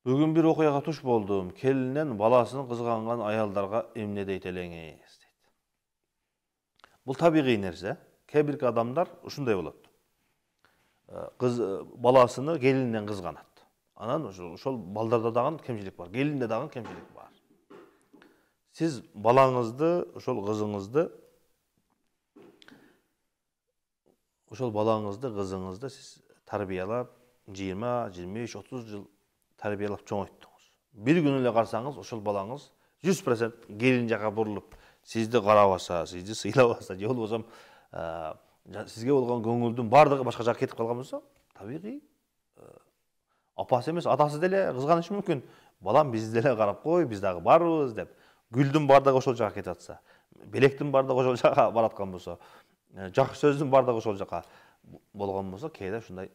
Бүгін bir окуяга туш болдум. Келинен баласын кызганган аялдарга эмне дейт элеңиз дейт. Бул табигый нерсе. Кээ бир адамдар ушундай болот. Кыз баласыны келининен кызганат. Анан ошол балдарда дагы кемчилик бар. Келинде дагы кемчилик бар. Сиз балаңызды, ошол кызыңызды сиз тарбиялап 20, 25, 30 жыл тарбиялап чоңойттуңуз. Bir күн эле карасаңыз, ошол балаңыз 100% келин жака бурулуп, сизди карабаса, сизди сыйлабаса, же болбосо сизге болгон көңүлдүн бардыгы башка жака кетип калган болсо, табигый апасы эмес, атасы деле кызганышы мүмкүн. Балам бизди деле карап кой, биз дагы барбыз деп. Гүлдүн бардыгы ошол жака кетип атса, белектин бардыгы ошол жака бараткан болсо, жакшы сөздүн бардыгы ошол жака болгон болсо, кээде ушундай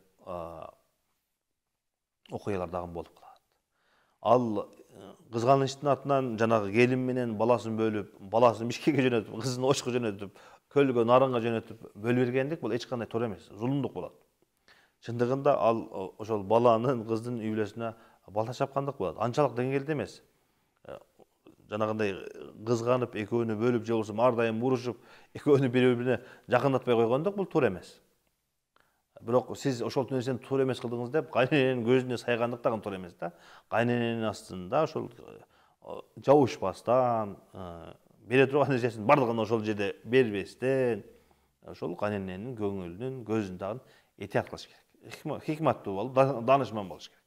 окуялар дагы болуп калат. Ал кызганычтын атынан жанагы келин менен баласын бөлүп, баласын Бишкекке жөнөтүп, кызын Очко жөнөтүп, көлгө, нарынга жөнөтүп бөлүп бергендик бул эч кандай туура эмес, зулумдук болот. Чындыгында ал ошол баланын, кыздын үй бүлөсүнө балта чапкандык болот. Анчалык деңгээлде эмес. Жанагындай кызганып, экөөнү бөлүп, же болбосо ар дайым урушуп, экөөнү бири-бирине жакындатпай койгондук бул туура эмес. Бирок сиз ошол нерсени туура эмес кылдыңыз деп, кайнененин көзүнө сайгандык дагы туура эмес да. Кайнененин астында ошол жабышпастан, бере турган нерсесин бардыгын ошол жерде бербестен, ошол кайнененин көңүлүнүн, көзүн дагы этият кылыш керек. Хикматтуу болуп, данышман болуш керек.